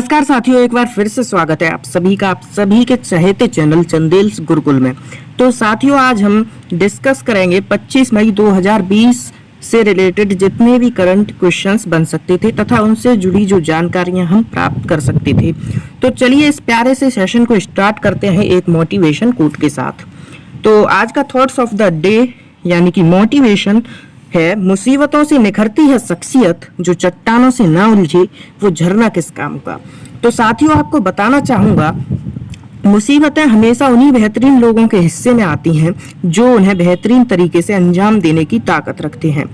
नमस्कार साथियों, एक बार फिर से स्वागत है आप सभी का आप सभी के चहेते चैनल चंदेल्स गुरुकुल में। तो साथियों, आज हम डिस्कस करेंगे 25 मई 2020 से रिलेटेड जितने भी करंट क्वेश्चंस बन सकते थे तथा उनसे जुड़ी जो जानकारियां हम प्राप्त कर सकते थे। तो चलिए इस प्यारे से सेशन को स्टार्ट करते हैं एक मोटिवेशन कोट के साथ। तो आज का थॉट्स ऑफ द डे यानी कि मोटिवेशन है, मुसीबतों से निखरती है शख्सियत, जो चट्टानों से ना उलझे वो झरना किस काम का। तो साथियों, आपको बताना चाहूंगा, मुसीबतें हमेशा उन्हीं बेहतरीन लोगों के हिस्से में आती हैं जो उन्हें बेहतरीन तरीके से अंजाम देने की ताकत रखते हैं।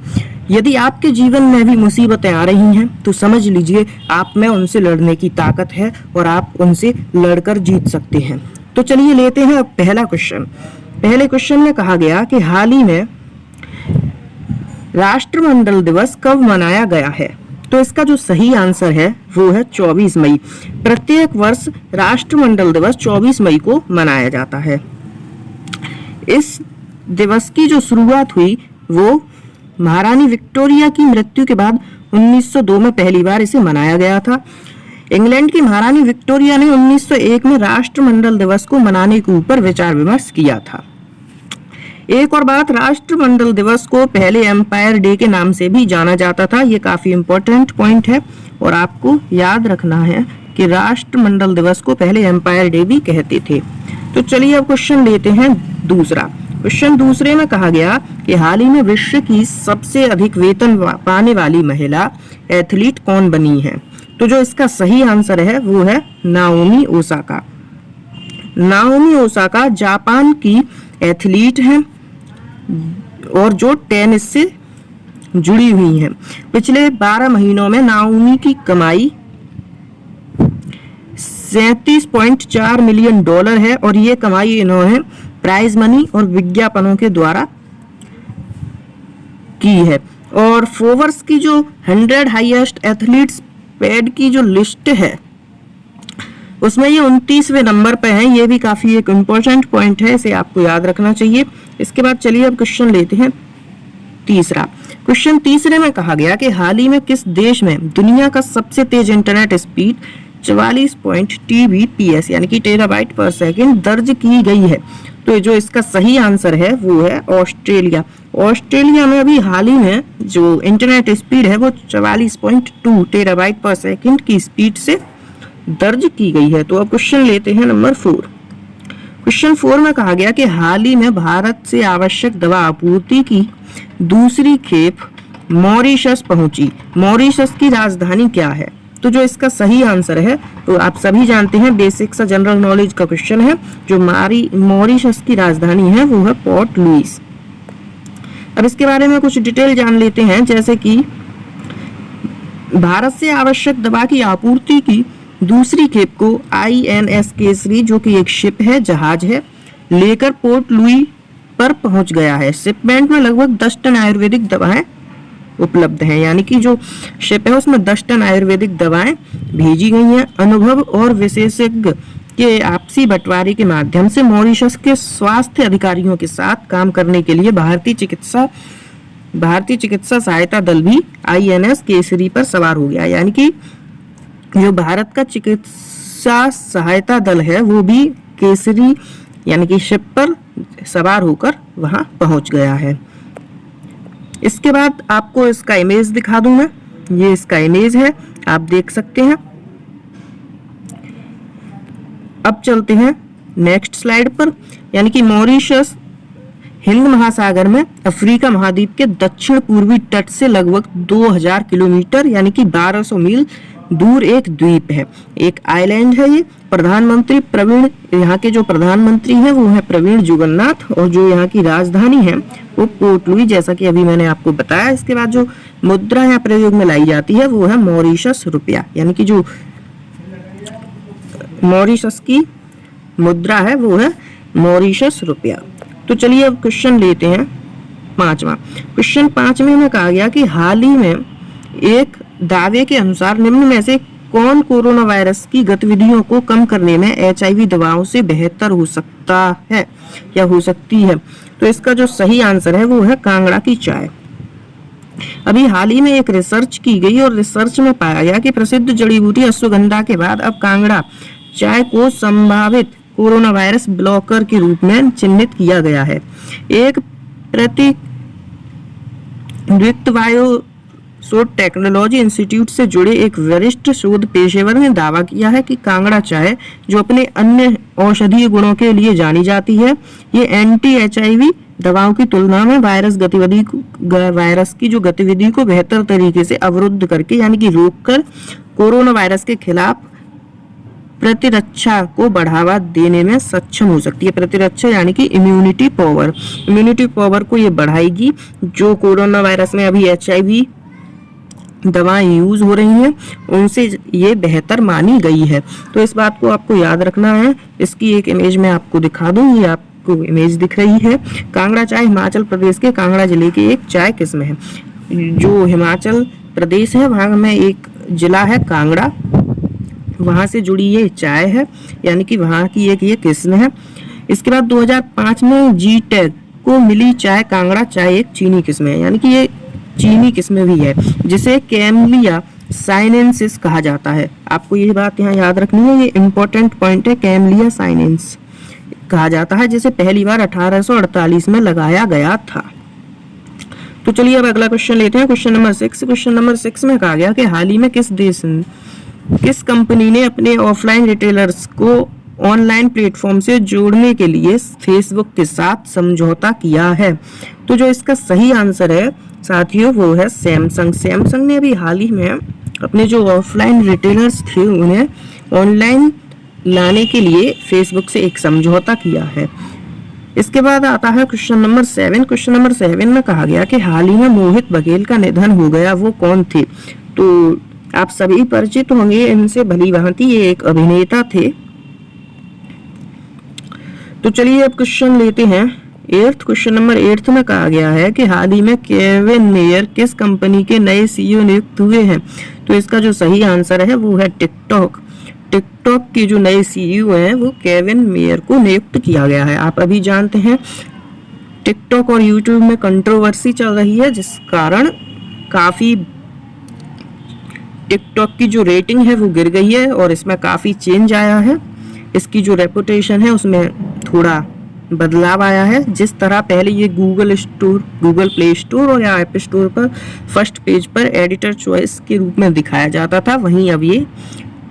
यदि आपके जीवन में भी मुसीबतें आ रही हैं तो समझ लीजिए आप में उनसे लड़ने की ताकत है और आप उनसे लड़कर जीत सकते हैं। तो चलिए लेते हैं अब पहला क्वेश्चन। पहले क्वेश्चन में कहा गया कि हाल ही में राष्ट्रमंडल दिवस कब मनाया गया है। तो इसका जो सही आंसर है वो है 24 मई। प्रत्येक वर्ष राष्ट्रमंडल दिवस 24 मई को मनाया जाता है। इस दिवस की जो शुरुआत हुई वो महारानी विक्टोरिया की मृत्यु के बाद 1902 में पहली बार इसे मनाया गया था। इंग्लैंड की महारानी विक्टोरिया ने 1901 में राष्ट्रमंडल दिवस को मनाने के ऊपर विचार विमर्श किया था। एक और बात, राष्ट्रमंडल दिवस को पहले एम्पायर डे के नाम से भी जाना जाता था। ये काफी इम्पोर्टेंट पॉइंट है और आपको याद रखना है कि राष्ट्रमंडल दिवस को पहले एम्पायर डे भी कहते थे। तो चलिए अब क्वेश्चन लेते हैं दूसरा। क्वेश्चन दूसरे में कहा गया कि हाल ही में विश्व की सबसे अधिक वेतन पाने वाली महिला एथलीट कौन बनी है। तो जो इसका सही आंसर है वो है Naomi Osaka. Naomi Osaka Japan की एथलीट हैं और जो टेनिस से जुड़ी हुई हैं। पिछले 12 महीनों में नाओमी की कमाई 37.4 मिलियन डॉलर है और ये कमाई इन्होंने प्राइज मनी और विज्ञापनों के द्वारा की है। और फोर्ब्स की जो 100 हाईएस्ट एथलीट्स पेड की जो लिस्ट है उसमें ये 29वें नंबर पे है। ये भी काफी एक इम्पोर्टेंट पॉइंट है, इसे आपको याद रखना चाहिए। इसके बाद चलिए अब क्वेश्चन लेते हैं तीसरा। क्वेश्चन तीसरे में कहा गया कि हाल ही में किस देश में दुनिया का सबसे तेज इंटरनेट स्पीड 44 Tbps यानी कि टेराबाइट पर सेकंड दर्ज की गई है। तो जो इसका सही आंसर है वो है ऑस्ट्रेलिया। ऑस्ट्रेलिया में अभी हाल ही में जो इंटरनेट स्पीड है वो 44.2 टेराबाइट पर सेकंड की स्पीड से दर्ज की गई है। तो अब क्वेश्चन लेते हैं नंबर 4। क्वेश्चन 4 में कहा गया कि हाल ही में भारत से आवश्यक दवा आपूर्ति की दूसरी खेप मॉरिशस पहुंची। मॉरिशस की राजधानी क्या है। तो जो इसका सही आंसर है तो आप सभी जानते हैं, बेसिक सा जनरल नॉलेज का क्वेश्चन है। जो मॉरिशस की राजधानी है वो है पोर्ट लुइस। अब इसके बारे में कुछ डिटेल जान लेते हैं, जैसे कि भारत से आवश्यक दवा की आपूर्ति की दूसरी खेप को INS केसरी, जो कि एक शिप है, जहाज है, लेकर पोर्ट लुई पर पहुंच गया है। शिपमेंट में लगभग 10 टन आयुर्वेदिक दवाएं उपलब्ध हैं, यानी कि जो शिप है उसमें 10 टन आयुर्वेदिक दवाएं भेजी गई हैं। अनुभव और विशेषज्ञ के आपसी बंटवारे के माध्यम से मॉरिशस के स्वास्थ्य अधिकारियों के साथ काम करने के लिए भारतीय चिकित्सा सहायता दल भी INS केसरी पर सवार हो गया। यानी कि जो भारत का चिकित्सा सहायता दल है वो भी केसरी यानी कि शिप पर सवार होकर वहां पहुंच गया है। इसके बाद आपको इसका इमेज दिखा दूं मैं। ये इसका इमेज है, आप देख सकते हैं। अब चलते हैं नेक्स्ट स्लाइड पर। यानी कि मॉरिशस हिंद महासागर में अफ्रीका महाद्वीप के दक्षिण पूर्वी तट से लगभग 2000 किलोमीटर यानी कि 1200 मील दूर एक द्वीप है, एक आइलैंड है ये। प्रधानमंत्री प्रवीण, यहाँ के जो प्रधानमंत्री हैं वो है प्रवीण जुगन्नाथ और जो यहाँ की राजधानी है वो पोर्ट लुई, जैसा कि अभी मैंने आपको बताया। इसके बाद जो मुद्रा यहाँ प्रयोग में लाई जाती है वो है मॉरिशस रुपया, यानी कि जो मॉरिशस की मुद्रा है वो है मॉरिशस रुपया। तो चलिए अब क्वेश्चन लेते हैं 5वां। क्वेश्चन 5वें में कहा गया कि हाल ही में एक दावे के अनुसार निम्न में से कौन कोरोना वायरस की गतिविधियों को कम करने में HIV दवाओं से बेहतर हो सकता है या हो सकती है। तो इसका जो सही आंसर है वो है कांगड़ा की चाय। अभी हाल ही में एक रिसर्च की गई और रिसर्च में पाया गया कि प्रसिद्ध जड़ी बूटी अश्वगंधा के बाद अब कांगड़ा चाय को संभावित कोरोना वायरस ब्लॉकर के रूप में चिन्हित किया गया है। एक प्रतिनिधित्व शोध टेक्नोलॉजी इंस्टीट्यूट से जुड़े एक वरिष्ठ शोध पेशेवर ने दावा किया है कि कांगड़ा चाय, जो अपने अन्य औषधीय गुणों के लिए जानी जाती है, ये एंटी HIV दवाओं की तुलना में वायरस की जो गतिविधि को बेहतर तरीके से अवरुद्ध करके यानी कि रोककर कोरोना वायरस के खिलाफ प्रतिरक्षा को बढ़ावा देने में सक्षम हो सकती है। प्रतिरक्षा यानी कि इम्यूनिटी पावर को ये बढ़ाएगी। जो कोरोना वायरस में अभी HIV दवाएं यूज हो रही हैं उनसे ये बेहतर मानी गई है। तो इस बात को आपको याद रखना है। इसकी एक इमेज मैं आपको दिखा दूं। ये आपको इमेज दिख रही है। कांगड़ा चाय हिमाचल प्रदेश के कांगड़ा जिले की एक चाय किस्म है। जो हिमाचल प्रदेश है वहां में एक जिला है कांगड़ा, वहां से जुड़ी ये चाय है, यानी कि वहां की एक ये किस्म है। इसके बाद 2005 में जी टैग को मिली चाय कांगड़ा चाय एक चीनी किस्म है, यानी कि ये चीनी किस्म भी है, जिसे कैमलिया साइनेंसिस कहा जाता है। आपको ये बात यहाँ याद रखनी है, ये इंपॉर्टेंट पॉइंट है। कैमलिया साइनेंस कहा जाता है, जिसे पहली बार 1848 में लगाया गया था। तो चलिए अब अगला क्वेश्चन लेते हैं, क्वेश्चन नंबर 6। क्वेश्चन नंबर 6 में कहा गया कि हाल ही में किस कंपनी ने अपने ऑफलाइन रिटेलर्स को ऑनलाइन प्लेटफॉर्म से जोड़ने के लिए फेसबुक के साथ समझौता किया है। तो जो इसका सही आंसर है साथियों वो है सैमसंग। सैमसंग ने अभी हाल ही में अपने जो ऑफलाइन रिटेलर्स थे उन्हें ऑनलाइन लाने के लिए फेसबुक से एक समझौता किया है। इसके बाद आता है क्वेश्चन नंबर 7। क्वेश्चन नंबर 7 में कहा गया कि हाल ही में मोहित बघेल का निधन हो गया, वो कौन थे? तो आप सभी परिचित होंगे इनसे भली भांति, ये एक अभिनेता थे। तो चलिए अब क्वेश्चन लेते हैं 8th। क्वेश्चन नंबर 8 में कहा गया है कि हाल ही में केविन मेयर किस कंपनी के नए CEO नियुक्त हुए हैं? तो इसका जो सही आंसर है वो है टिकटॉक। टिकटॉक के जो नए CEO हैं वो केविन मेयर को नियुक्त किया गया है। आप अभी जानते हैं टिकटॉक और यूट्यूब में कंट्रोवर्सी चल रही है, जिस कारण काफी टिकटॉक की जो रेटिंग है वो गिर गई है और इसमें काफी चेंज आया है। इसकी जो रेपुटेशन है उसमें थोड़ा बदलाव आया है। जिस तरह पहले ये गूगल प्ले स्टोर और या ऐप स्टोर पर फर्स्ट पेज पर एडिटर चॉइस के रूप में दिखाया जाता था, वहीं अब ये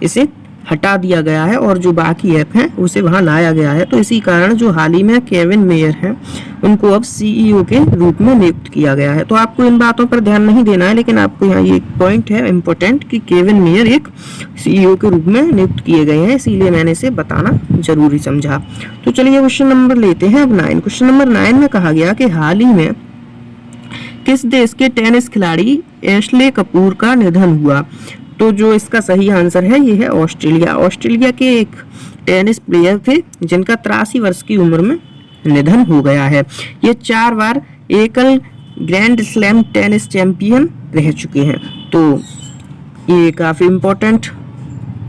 इसे हटा दिया गया है और जो बाकी ऐप हैं उसे वहां लाया गया है। तो इसी कारण जो हाल ही में केविन मेयर हैं उनको अब CEO के रूप में नियुक्त किया गया है। तो आपको इन बातों पर ध्यान नहीं देना है, लेकिन आपको यहाँ ये पॉइंट है इम्पोर्टेंट कि केविन मेयर एक CEO के रूप में नियुक्त किए गए हैं, इसीलिए मैंने इसे बताना जरूरी समझा। तो चलिए क्वेश्चन नंबर लेते हैं अब 9। क्वेश्चन नंबर 9 में कहा गया कि हाल ही में किस देश के टेनिस खिलाड़ी एशले कपूर का निधन हुआ? तो जो इसका सही आंसर है ये है ऑस्ट्रेलिया। ऑस्ट्रेलिया के एक टेनिस प्लेयर थे जिनका 83 वर्ष की उम्र में निधन हो गया है। ये 4 बार एकल ग्रैंड स्लैम टेनिस चैंपियन रह चुके हैं। तो ये काफी इम्पोर्टेंट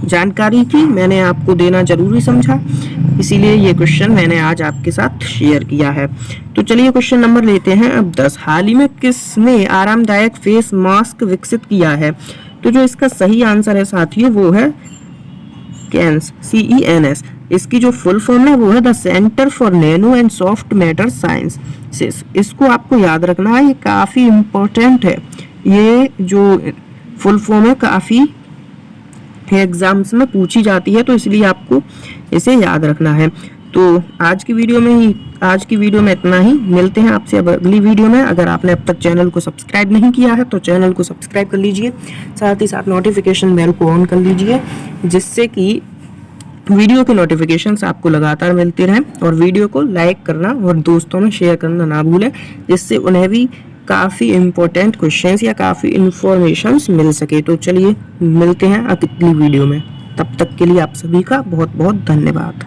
जानकारी थी, मैंने आपको देना जरूरी समझा, इसीलिए ये क्वेश्चन मैंने आज आपके साथ शेयर किया है। तो चलिए क्वेश्चन नंबर लेते हैं अब 10। हाल ही में किसने आरामदायक फेस मास्क विकसित किया है? तो जो इसका सही आंसर है साथियों वो है CENS, CENS। इसकी जो फुल फॉर्म है वो है the centre for nano and soft matter sciences. इसको आपको याद रखना है, ये काफी इम्पोर्टेंट है। ये जो फुल फॉर्म है काफी एग्जाम्स में पूछी जाती है, तो इसलिए आपको इसे याद रखना है। तो आज की वीडियो में इतना ही। मिलते हैं आपसे अब अगली वीडियो में। अगर आपने अब तक चैनल को सब्सक्राइब नहीं किया है तो चैनल को सब्सक्राइब कर लीजिए, साथ ही साथ नोटिफिकेशन बेल को ऑन कर लीजिए, जिससे कि वीडियो के नोटिफिकेशंस आपको लगातार मिलते रहें। और वीडियो को लाइक करना और दोस्तों में शेयर करना ना भूलें, जिससे उन्हें भी काफ़ी इम्पोर्टेंट क्वेश्चंस या काफ़ी इन्फॉर्मेशंस मिल सके। तो चलिए मिलते हैं अगली वीडियो में, तब तक के लिए आप सभी का बहुत बहुत धन्यवाद।